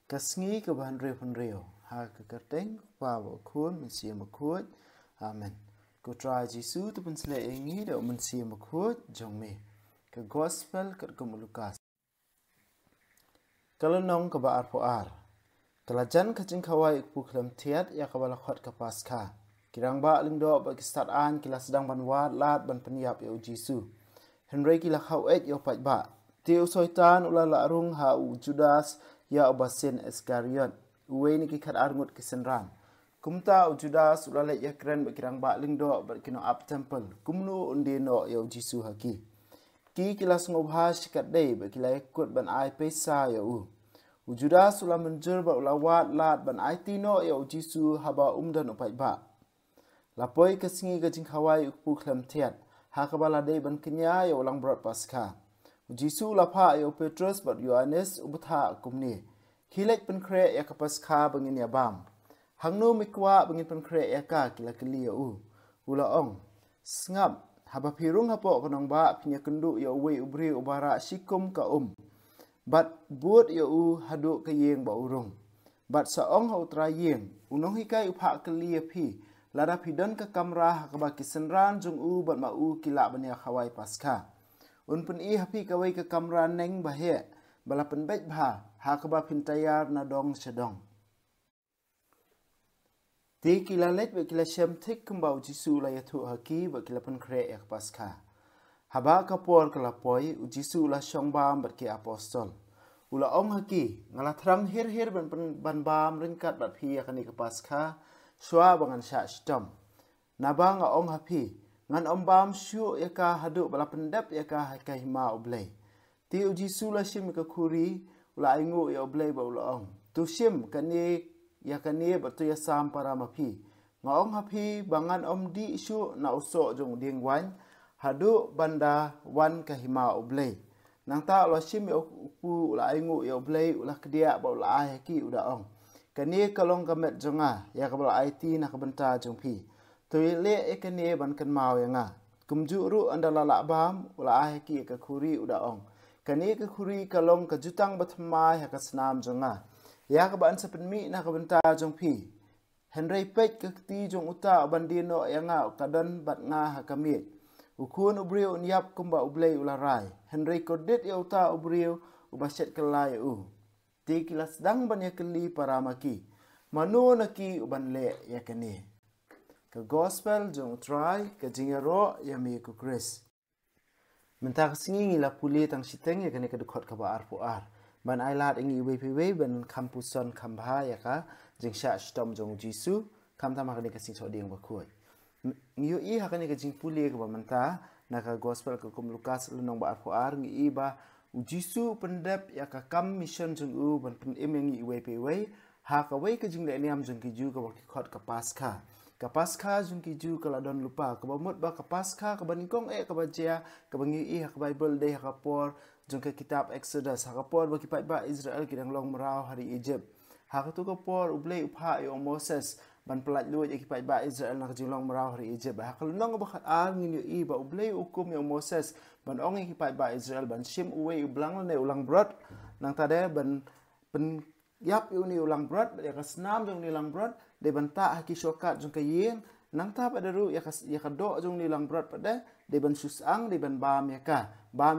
Kasngi ke bahan rew ha ke kerteng wa kun mensia makut amen ku try Jisu tu pensle engi da mensia makut jong me ke gospel ke Lukas kalau nong ke ba ar kelajan ke jing kawai pu klam tiat ya ka bala khot ke paskha kirang ba lingdo ba ki start an kila sedang ban wat lat ban peniap ya Jisu henry kila khawet yo pat ba tiu soitan ulala arung ha u Judas ya obasin Iskariot uwe ni ki khat arngut kisenran kumta u Judas ulala ya kren bakirang ba lingdo bakino up temple kumnu unde no ya Jisu haki ki kilas ngobha shikat dei bakila ikut ban ai pesa ya u Judas ulam menjur ba ulawat lat ban ai tino ya Jisu haba umdan upai ba lapoi kesingi gajing khawai upu klam tiat ha kabala dei ban kenya ya ulang brot paskha Jisu lapa yo Petrus bat Yohanes ubutha kumni hilek penkre ya kapaskha bangin ya bam hangno mikwa bangin penkre ya ka kila kili ya ula ong sngap haba pirung hapo kanong ba pinya kendu ya uwe ubri ubara sikum ka bat buat ya hadu ka yeng ba urung bat saong ha utra yeng unong hikai upha kili ya pi lada pidon ka kamra ka ba kisenran jung bat ma kila banya khawai paskha unpun i hapi kawai ke kamera neng bahaya balapan baik bah ha keba pintayar na dong sedong ti kila let be kila shem tik kembau Jisu la yatu haki be kila pen kre ek paskha haba kapor kala poi Jisu la shong bam bat ki apostol ula ong haki ngala thrang hir ban bam ringkat bat phi yakani ke paskha shwa bangan sha stom nabang ong hapi ngan ombam syu yaka hadu bala pendap yaka hima oblay ti Jisu la shim ka khuri ula ingu ya oblay ba ula ong tu shim kani yakani batu ya sam para mapi ngaong hapi bangan di syu na uso jong ding wan hadu banda wan ka hima oblay nang ta ula shim pu ula ingu ya oblay ula kedia ba ula ai ki uda ong kani kalong kamet jonga ya ka bala IT na ka benta jong pi Tui le ekane ban kan mau yanga kumjuru andala la bam ula ai ki ka khuri uda ong kani ka khuri kalong ka jutang bathma ya ka snam jonga ya ka ban sapen mi na ka benta jong pi henry pet ka ti jong uta bandino yanga kadan bat nga ha kami ukun ubriu nyap kumba ublei ula rai henry kodit ya uta ubriu ubaset kelai ti kilas dang ban ya keli para maki manu naki uban le ya kani ke gospel jong try ke jingero ya mi ku Chris mentak singi la puli tang siteng ya kene ke dekot ka ba ar ban ai lat ingi we ban kampuson kambha ya ka jing sha stom jong Jisu kam ta ma kene ke sing so ding ba khoi ngiu i ha kene ke jing puli ke ba menta na ka gospel ke kum Lukas lunong ba ar ngi i ba Jisu pendep ya ka kam mission jong ban pen ngi we ha ka we ke jing le niam jong ki ju ka ba ki khot ka paskha kapaskha jung ki ju kala don lupa ka bamut ba kapaskha ka banikong ka bajia ka bangi i ka bible day ka por jung ka kitab exodus ha ka por ba ki ba Israel ki dang long marau hari Egypt ha ka tu ka por ublei upha yo Moses ban pelat lu ki ba Israel na ka jing long marau hari Egypt ha ka lunong ba khat ar ngin i ba ublei ukum yo Moses ban ong ki ba Israel ban shim uwe ublang ne ulang brot nang tade ban pen yap uni ulang brot ya ka snam jung ni ulang brot de banta haki shokat jung ka yeng nang ta pada ru ya ka do jung ni lang brot pada de ban susang de ban bam ya ka ba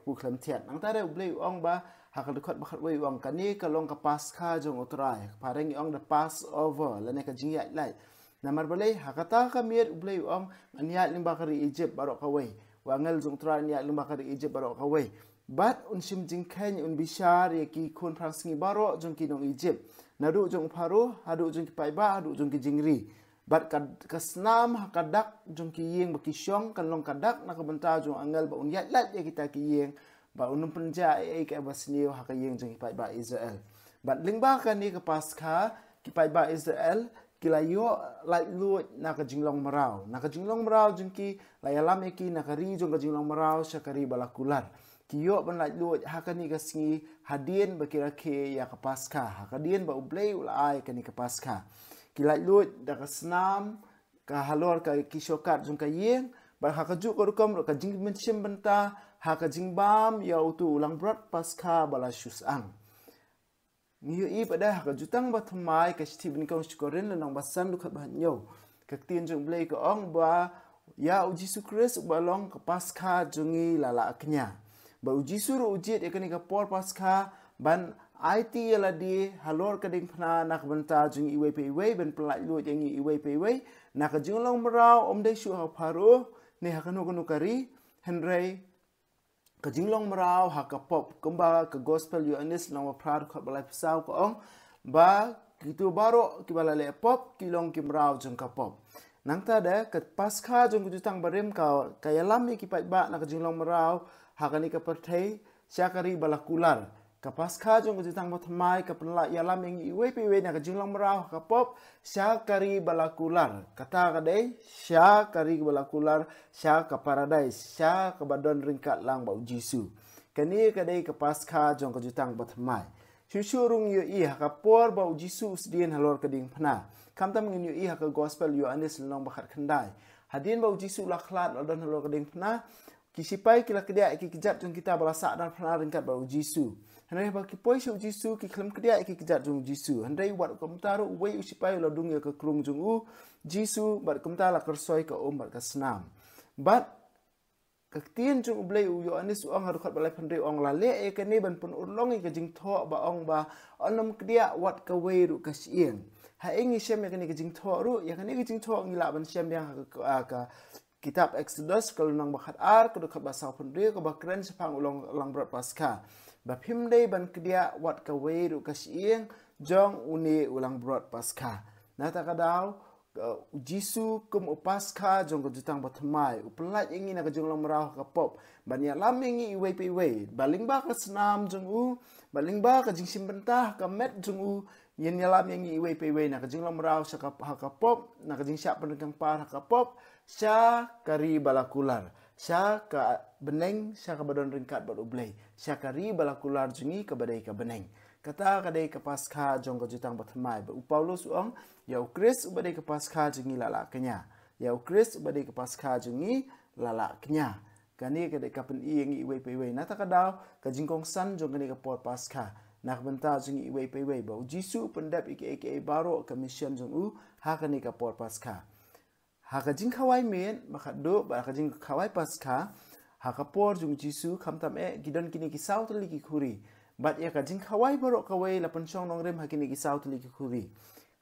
pu klam tiat nang ta de blei ong ba ha ka dekot ba khat wei ong kani ka long ka paskha jung utrai pareng ong the Passover la ne ka jing ya lai namar balai ha ka ta ka miet blei ong ania limba kari Egypt barok ka wei wangel jung utrai ania limba kari Egypt barok ka wei bat unsim jing khen un bishar ya ki kun prangsngi baro jung ki nong Egypt nadu jung paru hadu jung ki paiba hadu jung ki jingri bat kasnam hakadak jung ki yeng baki syong kan long kadak na kabenta jung angel ba un yat ya kita ki yeng ba unum penja ka basniu ha ka yeng jung ki paiba Israel bat lingba kan ni ka paskha ki paiba Israel kilayo lai lu na ka jinglong marau jung ki layalam ki na ka ri jung ka jinglong marau syakari balakular kiyo ban lai lu hakani ka singi hadien bakira ke ya ka paskha hakadien ba ublei ulai kani ka paskha kilai lu da ka snam ka halor ka kishokat jung ka yeng ba hakaju ko rukom ka jing menchim benta ha ka jing bam ya utu ulang brot paskha bala shusang ngiyo i pada ka jutang ba thamai ka Stephen kong skorin lanang basan lu khat ba nyo ka tien jong blai ka ong ba ya u Jisu Christ ba long ka paskha jungi lala aknya ba u Jisu ro ujit ekani ka por paskha ban IT yala di halor ka ding phna nak banta jungi iwe pe iwe ben plai lu yangi iwe pe iwe nak jung long marau om dei shu ha pharu ne ha kanu kanu kari henry ka jinglong marau ha ka pop kumba ka gospel yu anis nang prad khat balai psau ko ong ba kitu baro ki balale pop kilong ki marau jong ka pop nang ta de ka paskha jong ku tang barim ka yalam ki pai ba na ka jinglong marau ha ka ni ka perthei syakari balakular ka paskha jong ku tang bathmai ka penla yalam yang iwe pe we na ka jinglong marau ka pop syakari balakular kata ka dei syakari balakular sya ka paradise sya ka badon ringkat lang ba Jisu kani ka dei ka paskha jong ka jutang bathmai syurung yu i ha ka por ba Jisu usdien halor ka ding phna kamtam ngin yu i ha ka gospel yu anis long bakhat khandai hadin ba Jisu lakhlat adon halor ka ding phna kisipai kila kedia ki kijat jong kita balasa dan phna ringkat ba Jisu Handai ba ki poi shu Jisu ki khlem kedia ki kijat jong Jisu handai wat komtaru wei usipai lo dung ya ka krung jong u Jisu bat komtala kersoi ka bat ka snam bat Kaktian jung blai u yo anis ong har khat balai phandai ong la le e ka ne ban pun urlong ka jing tho ba ong ba onom kdia wat ka wei ru ka sieng ha engi shem ya ka ne ka jing tho ru ya ka ne ka jing tho ngi la ban shem yang ka kitab Exodus kalau nang bakhat ar ka khat ba saw phandai ka ba kren sepang ulong lang brat paskha ba phim dei ban kdia wat ka wei ru ka sieng jong uni ulang brat paskha na ta ka daw Jisu kum upaskha jong jutang bathmai uplat ingi na jong long marau ka pop bania lam ingi iwe pe iwe baling ba ka snam jong u baling ba ka jing simbentah ka met jong u yen yalam ingi iwe pe iwe na jong long marau sa ka pop na jing sya pendekang par ka pop sya kari balakular sya ka beneng sya ka badon ringkat bad ublei sya kari balakular jungi ka badai ka beneng kata kadai ke paskha jong ka jutang bathmai ba Paulus ong ya Kris ubadai ke paskha jungi lala kenya ya Kris ubadai ke paskha jungi lala kenya kani kadai ka pen i ngi iwe pe iwe na ta kadaw ka jingkong san jong kani ka por paskha nak benta jungi iwe pe iwe ba Jisu pendap ike baro ka mission jong u ha kani ka por paskha ha ka jing khawai men maka do ba ka jing khawai paskha ha ka por jong Jisu khamtam e gidon kini ki saut li ki khuri bat ya ka jing khawai baro kawai la penchong nong rem hakini ki saut li ki khuri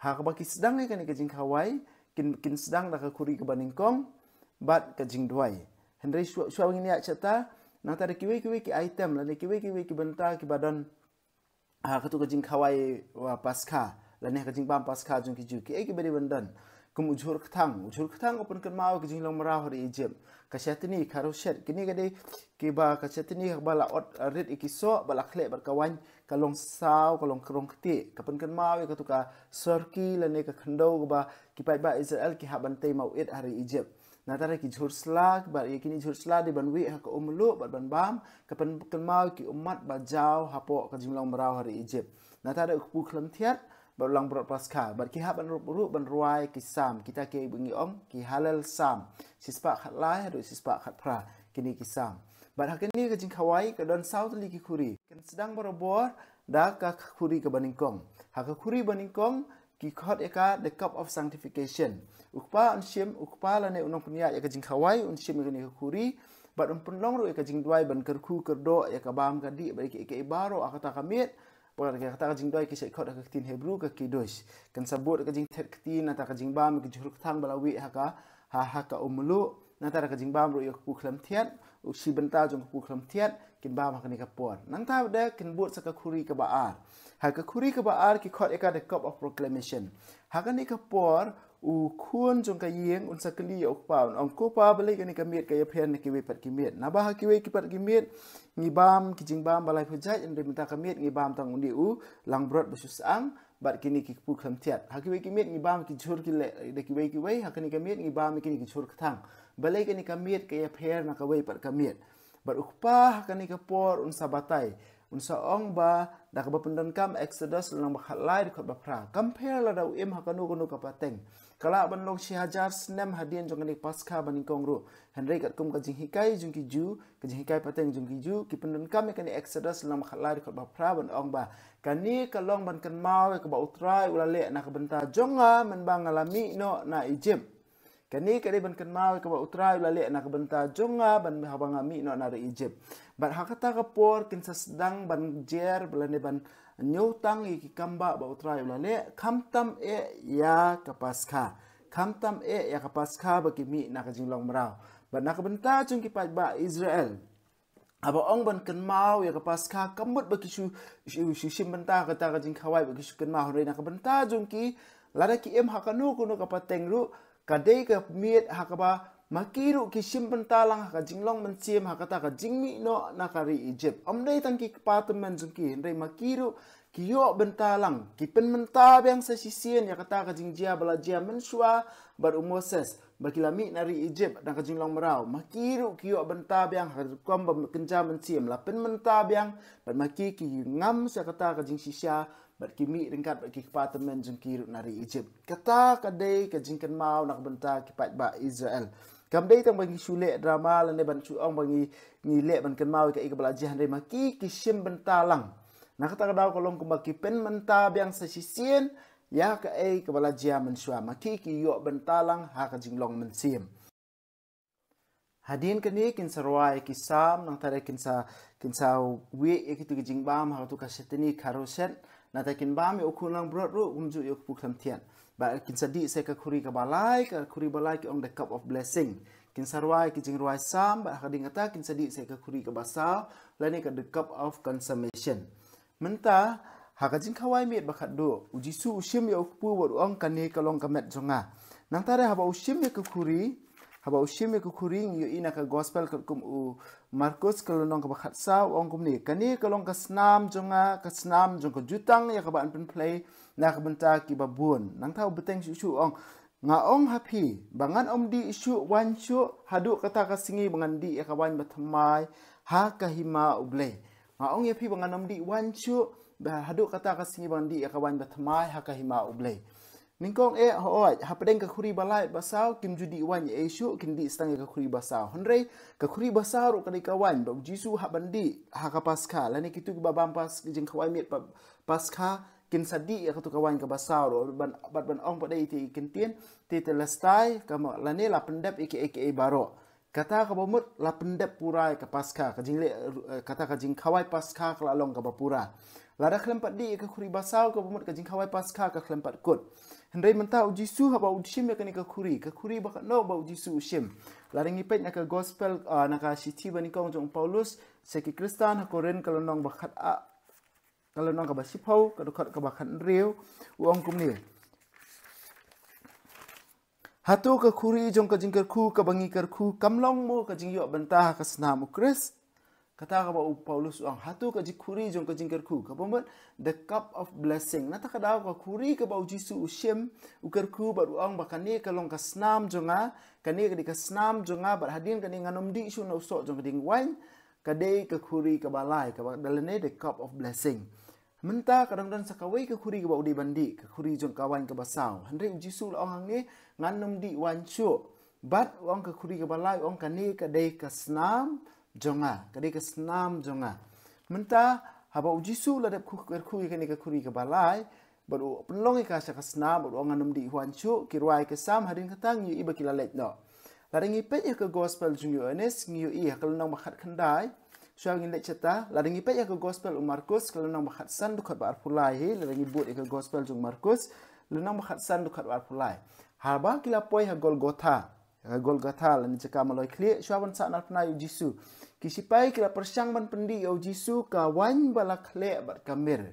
ha ka ba ki sedang ni kan ka jing khawai kin sedang da ka khuri ka baningkong bat ka jing duai hendrai shuawing ni achata nang ta kiwe ki item la kiwe ki benta ki badan ha ka tu ka jing khawai wa paskha la ne ka jing bam paskha jong ki ju ki e ki bari bandan kum ujur kthang open kan mau ki jing long marau hari Egypt ka shatini kharo shet kini ka dei ki ba ka shatini bala ot rit ikiso bala khle bar kawan kalong saw kalong krong kti kapan kan mau ka tu ka sorki la ne ka khando ba ki pai ba Israel ki haban tei mau it hari Egypt na tara ki jhur slag ba yakini jhur slag di banwi ha ka umlu ba ban bam kapan kan mau ki umat ba jaw hapo ka jing long marau hari Egypt na tara ku khlam thiat balang brot paskha bar ki haban ru ban ruai ki sam kita ke bungi om ki halal sam sispa khat lai ru sispa khat pra kini ki sam bar hakini ka jing khawai ka don south li ki khuri kan sedang barobor da ka khuri ka baningkong ha ka khuri baningkong ki khot eka the cup of sanctification ukpa unshim ukpa la ne unong punya ya ka jing khawai unshim ka ni ka khuri bar unpunlong ru ka jing duai ban kerku kerdo ya ka bam ka di bar ki ke baro akata kamit Pagkat kata jing doi kisah ikut ka tin Hebrew ka kidos kan sabut ka jing thet tin ata ka jing bam ki juruk thang balawi haka umlu nata ka jing bam ro yok pu khlam thiat u si benta jong pu khlam thiat kin bam ka ni ka por nang ta de kin but sa ka khuri ka baar ha ka khuri ka baar ki khot eka the cup of proclamation ha ka ni ka por u khun jong ka yeng un sa kli ok pa ong ko pa bale ka ni ka miet ka ya phen ki we pat ki miet na ba ha ki we ki pat ki miet ngi bam ki jing bam balai phujai en minta ka miet ngi bam tang undi u lang brot besus ang bat kini ki pu kham thiat ha ki we ki miet ngi bam ki jhur ki le de ki we ha ka ni ka miet ngi bam ki ni ki jhur thang balai ka ni ka miet ka ya pher na ka we pat ka miet bat ukpa ha ka ni ka por un sabatai unsa ong ba da ka pendan kam Exodus lang bakhat lai dikot bapra compare la dau im hakanu kunu kapateng kala ban long si hajar snem hadian jong ni paskha baning kongru henry kat kum ka jing hikai jung ki ju ka jing hikai pateng jung ki ju ki pendan kam kan Exodus lang bakhat lai dikot bapra ban ong ba kani kalong ban kan mau ka ba utrai ulale na ka benta jonga men bang alami no na Egypt kani kadi ban kan mau ka ba utrai ulale na ka benta jonga ban habang ami no na Egypt bat hakata ka por kin sa sedang ban jer belane ban nyutang iki kamba ba utrai ulale kamtam ya ka paskha kamtam ya ka paskha ba ki mi na ka jinglong marau ban na ka benta jung ki ba Israel aba ong ban kan mau ya ka paskha kambut ba ki shu shim benta ka ta ka jing khawai ba ki shu kan mau re na ka benta jung ki lada ki em hakanu kuno ka pateng ru kadai ka miet hakaba makiru ki shimpen talang haka jinglong menciem hakata ka jingmi no nakari Egypt omdai tang ki patemen jungki ndai makiru ki yo bentalang ki pen menta bang sa sisien ya kata ka jingjia balajia mensua bar Moses bakilami nari Egypt dan ka jinglong merau makiru ki yo benta bang haka kom kenja menciem la pen menta bang bat maki ki ngam sa kata ka jingsisia bat kimi ringkat bat ki department jengkiru nari Egypt kata kadai ka jingkan mau nak benta ki pat ba Israel kamdai tang bagi sule drama lane ban chu ong bagi ni le ban kan mau ka ikabalajihan re maki ki shim bentalang nak kata daw kolong kumaki pen menta biang sa sisien ya ka ai kabalajihan mensua maki ki yo bentalang ha ka jinglong mensim hadin kani kin sarwai ki sam nang tare kin sa we ekitu ki jingbam ha tu ka setini karoset na takin bami ukulang brot ru umju yok puklam tian ba kin sadi se ka khuri ka balai ki on the cup of blessing kin sarwai ki jingruai sam ba kading ata kin sadi se ka khuri ka basa lani ka the cup of consummation menta ha ka jing khawai miet ba khat do ujisu ushim yok pu wor ong kani kalong kamet jonga nang tare haba ushim ka khuri haba ushim ka khuri yo ina ka gospel kum u Markus kalau nong ka bakhat sa ong kum ni kani kalong ka snam jonga ka snam jong ka jutang ya ka ban pen play na ka benta ki babun nang tau beteng shu ong nga ong happy bangan om di isu wan shu hadu kata ka singi bangan di ya ka wan bathamai ha ka hima uble nga ong happy bangan om di wan shu hadu kata ka singi bangan di ya ka wan bathamai ha ka hima uble ningkong hooi hapedeng ka khuri balai basau kim judi wan ye shu kin di stang ka khuri basau honrei ka khuri basau ro kadai kawan ba jisu ha bandi ha ka paskha lani kitu ki babam pas jing khawai met paskha kin sadi ya ka tu kawan ka basau ro ban ong padai ti kin tien ti telastai ka lani la pendep eke baro kata ka bomut la pendep purai ka paskha ka jing le kata ka jing khawai paskha ka long ka bapura lada klempat di ka khuri basau ka bomut ka jing khawai paskha ka klempat kut Hendai mentah uji su haba ushim ya kani ka khuri bakat no ba uji su ushim laring ipet na ka gospel na ka shiti bani kong jong Paulus seki Kristan ha koren kalau nong bakat kalau nong ka basipau ka dukat ka bakat riu uong kum ni hatu ka khuri jong ka jingkar khu ka bangi kar khu kamlong mo ka jing yo bentah ka snam ukris kata ka ba Paulus uang hatu ka jikuri jong ka jingkar khu ka bombat the cup of blessing nata ka daw ka khuri ka ba ujisu ushim ukar khu ba uang ba kani ka long ka snam jonga kani ka di ka snam jonga ba hadin kani nganom di su no so jong ding wan ka dei ka khuri ka balai ka ba dalane the cup of blessing menta kadang dan sakawai ka khuri ka ba udi bandi ka khuri jong kawan ka basau handre ujisu la ong ni nganom di wan chu bat uang ka khuri ka balai uang kani ka dei ka snam jonga kadai ka snam jonga menta haba ujisu la dep khu kani ka khuri ka balai baru penlong ka sa ka snam baru nganum di huanchu kirwai ka sam hadin katang yu iba kilalet no laringi pet ya ka gospel jungyu enes ngiu i kal nang bakhat khandai shawing le chata laringi pet ya ka gospel Markus kal nang bakhat san du khat bar pulai hi laringi but ya ka gospel jung Markus lenang bakhat san du khat bar pulai haba kila poi ha Golgotha lan cakap maloi klik syawan sak nak na Jisu kisipai kila persyang ban pendi au Jisu kawan bala klik bat kamir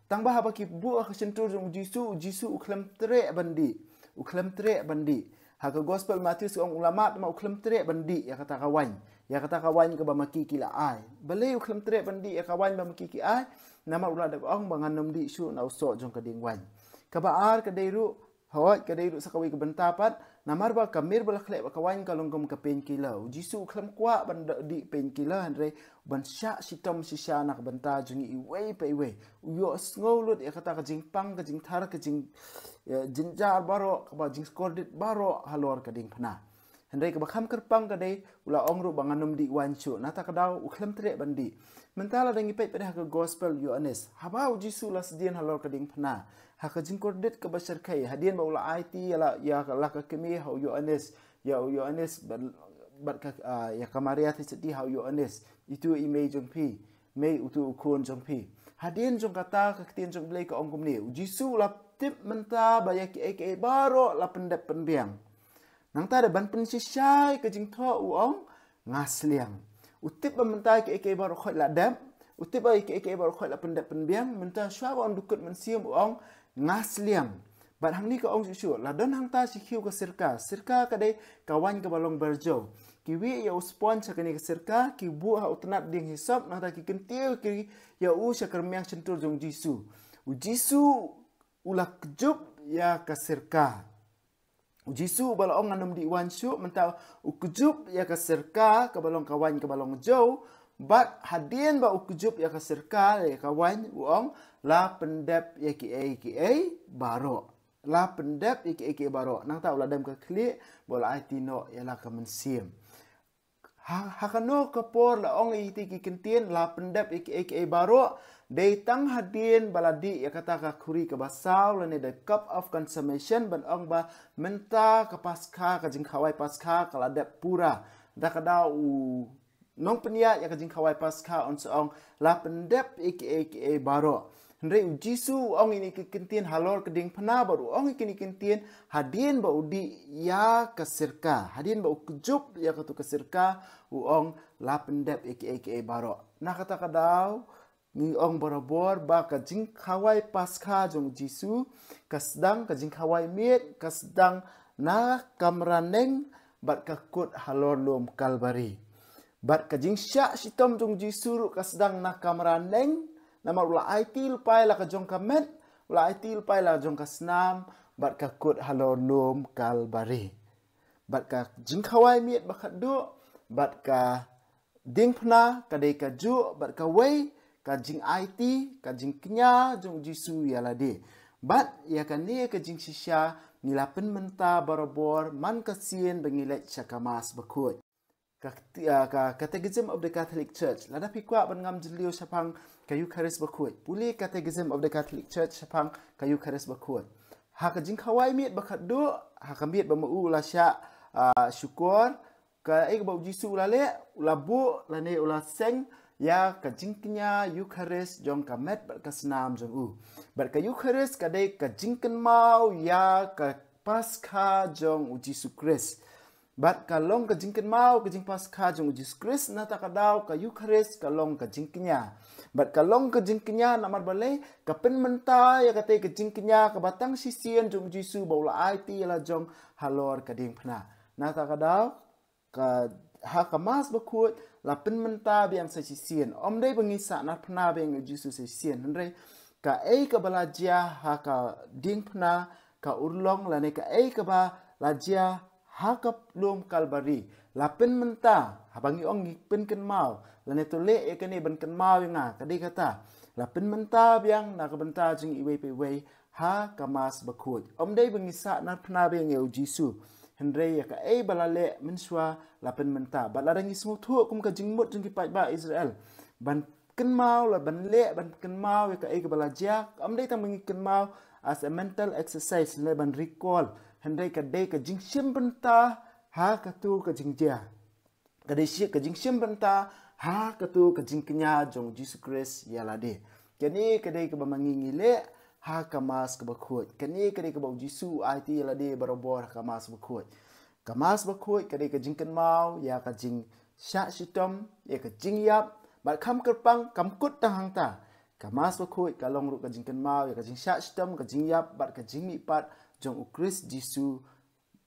tang bah baki bu ak sentur jong Jisu uklam tre bandi ha ka gospel Matius ong ulama ma uklam tre bandi ya kata kawan ke ba maki kila ai bale uklam tre bandi ya kawan ba maki ki ai nama ulada ong banganom di su na usok jong kading wan ka baar ka deiru hoi kadai duk sakawi ke bentapat namar ba kamir bala khle ba kawan kalongkom ka painkiller jisu khlam kwa ban di painkiller hanre ban sha sitom sisha nak banta jungi iwei pe iwei yo sngolut ya kata ka jingpang ka jingthar ka jing jinjar baro ka ba jing skordit baro halor ka ding phana hanre ka ba kham kerpang ka dei ula ongru banganum di wanchu nata ka daw ukhlam tre bandi mentala dangi pe pada ka gospel yo anes haba jisu las dian halor ka ding phana haka jingkordit ka basar kai hadian ba ula IT ya la ka kemi how yo anes bat ka ya kamaria ti sedi how yo anes itu image jong pi mei utu ukun jong pi hadian jong kata ka tin jong blai ka ongkum ni jisu la tip menta ba ya ki baro la pendep penbiang nang ta da ban pen si shai ka jing tho uong ngasliang utip ba menta ki baro khoi la dam utip ba ki baro khoi la pendep penbiang menta shwa on dukut men siam uong ngasliang bat hang ni ka ong su la don hang ta si khiu ka sirka ka dei kawan ka balong berjo ki wi ya sponsor ka ni ka sirka ki bu ha utnat ding hisap na ta ki kentil ki ya u syakar myang centur jong jisu ula kejub ya ka sirka jisu balong anum di wan syu menta u kejub ya ka sirka ka balong kawan ka balong jo bat hadien ba ukujub ya ka sirka ya kawan uong la pendep ya ki baro la pendep ya ki baro nang ta ula dam ka kli bola IT no ya la ka mensim ha kano ka por la ong iti ki kentien la pendep ya ki baro dei tang hadien baladi ya kata ka khuri ka basaw la ne the cup of consummation ban ong ba menta ka paskha ka jing khawai paskha ka la dep pura da ka da u nong penia ya ka jing khawai paskha on song la pendep aka baro Hendrai jisu ong ini kentien halor keding pena baru ong ini kentien hadien ba udi ya kesirka hadien ba ukejub ya katu kesirka ong la pendep aka baro na kata kadau ni ong barabor ba ka jing khawai paskha jong jisu kasdang ka jing khawai miet kasdang na kamraneng bat ka kut halor lom kalbari bat ka jing sya sitom jong jisu kasdang na kamraneng nama ula IT lupai la ka jong kamet ula IT lupai la jong kasnam bat ka kut halor lom kalbari bat ka jing khawai miet ba khadu bat ka ding phna ka dei ka ju bat ka wei ka jing IT ka jing knya jong jisu ya la de bat ya ka ne ka jing shisha nilapen menta barabor man ka sien bengilet syakamas bakut Catechism of the Catholic Church lada pikwa ban ngam jliu sapang kayu kharis bakut puli Catechism of the Catholic Church sapang kayu kharis bakut ha ka jing khawai miet bakat do ha ka miet ba mu la sya syukur ka ai ba jisu la le ula bu la ne ula seng ya ka jing knya Eucharist jong ka met ba ka snam jong u ba ka Eucharist ka dei ka jing ken mau ya ka Paskha jong Jisu Christ bat kalong ka jingken mau ka jing paskha jong Jesus Christ na ta kadaw ka Eucharist kalong ka jingkenya bat kalong ka jingkenya namar balai ka pen menta ya ka te ka jingkenya ka batang sisien jong Jisu baula IT la jong halor ka ding phna na ta kadaw ka ha ka mas bakut la pen menta biang sa sisien om dei bangisa na phna beng Jisu sisien ndre ka ei ka balajia ha ka ding phna ka urlong la ne ka ei ka ba lajia hakap lom kalbari lapen menta habangi ong pen ken mau lane to le e kene ben ken mau nga kadi kata lapen menta biang na ka benta jing iwe pe we ha kamas bakut om dei bengisa na phna be ngeu Jisu hendrei ya ka e balale menswa lapen menta balarangi smu thu kum ka jing mut jing ki ba Israel ban ken mau la ban le ban ken mau ya ka e ka balaja om dei tam bengi ken mau as a mental exercise le ban recall hendai ka dei ka jing sim benta ha ka tu ka jing dia ka dei si ka jing sim benta ha ka tu ka jing kenya jong Jesus Christ ya la de kani ka dei ka ba mangingi le ha ka mas ka bakhut kani ka dei ka ba Jisu IT ya la de barobor ka mas bakhut ka dei ka jing ken mau ya ka jing sha sitom ya ka jing yap ba kham kerpang kam kut tang hang ta ka mas bakhut ka long ru ka jing ken mau ya ka jing sha sitom ka jing yap ba ka jing mi pat jong Christ Jisu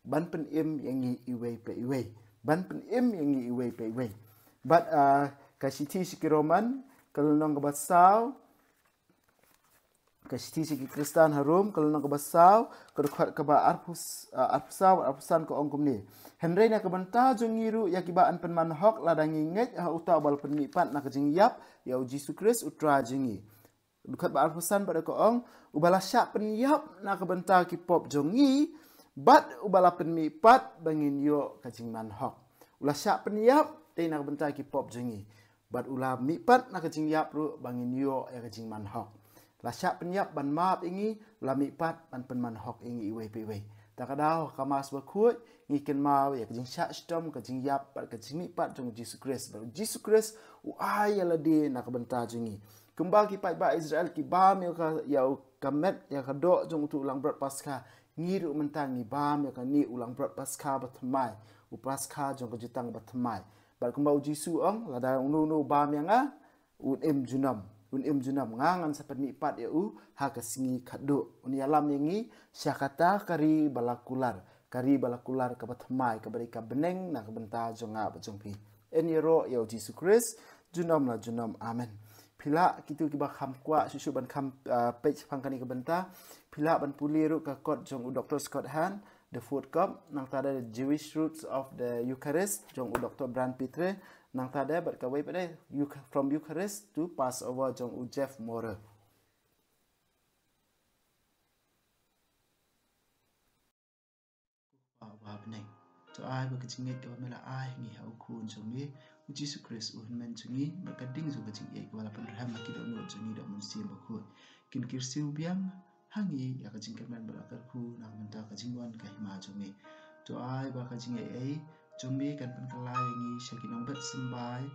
ban pen im yang iwe pe iwe ban pen im yang iwe pe iwe but ka siti sikiroman kalonong ka basaw Kasti sigi Kristan harum kalau nak basau kedekhat keba arpusan ko ongkum ni Henry nak kebanta jungiru ya kibaan penman hok ladang inget ha uta bal penmipat nak jing yap ya Yesus Kristus utra jingi dukhat ba arpusan pada ko ong ubala syak penyap nak kebanta ki pop jongi bat ubala penmipat bangin yo kajing man hok ulah syak penyap te nak kebanta ki pop jongi bat ulah mipat nak kajing yap ru bangin yo ya kajing man hok Lasyak penyap ban maap ingi lami pat ban penman hok ingi iwe piwe. Takadaw kamas bakut ngiken mau ya kajing syak stom kajing yap pat kajing mi pat jong Jesus Christ. Baru Jesus Christ uai ya ladi nak benta jingi. Kembal ki pai ba Israel ki bam ya kamet ya kadok jong tu ulang berat pasca ngiru mentang ni bam ya ni ulang berat pasca batmai. Upaska jong kajutang batmai. Bar kembal Jesus ong lada unu bam yang unem junam. Junam ngangan sapat mipat ya ha kasingi kado uni alam yangi syakata kari balakular ke batmai ke berika beneng nak benta jonga bajongpi eniro ya Jesus Christ junam amen pila kitu kiba kham kwa susu ban kham page pangkani ke benta pila ban puliru ka kot jong Dr. Scott Hahn the food cup nang tada the Jewish roots of the Eucharist jong Dr. Brand Pitre nang tada berkawai pada from Eucharist to Passover jong Jeff Moore. Wah beneng. To ai berkecingit ke pamela ai ngi hau kun jong ni Jesus Christ men jungi berkading jong kecing ai ke walapan raham maki dok no jungi dok munsi bakut. Kin kirsiu biang hangi ya kecing kemen berakar ku nang mentah kecing wan ka hima jong ni. To ai berkecing ai jombi kan penkelai ngi syakinong bet sembai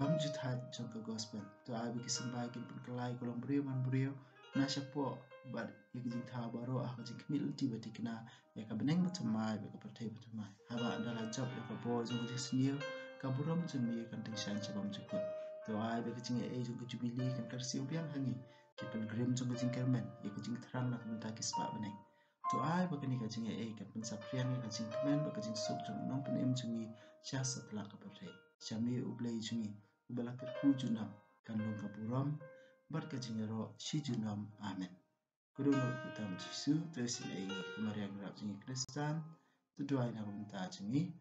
bam juthat jong ka gospel to ai bi sembai kin penkelai kolong brio man brio na syapo bad ya kijing tha baro ah kijing kmil ti bati kena ya ka beneng betamai be ka pertai betamai haba adalah job ya ka bo jong kijing snil ka burom jong mi kan ting shan chabam jukut to ai be kijing ai jong jubili kan kersiu biang hangi ki pen grim jong kijing kermen ya kijing terang nak mentah kispa beneng to ai bakani ka jinga e kan pensaprian ka jing kemen ba ka jing sok jong nong pen em jungi cha satla ka pertai chami ublei jungi ubala ka ku junam kan long ka buram bar ka jing ro shi junam amen kudo no utam jisu tesin ai kumariang rap jingi kristan tu doai na rumta jingi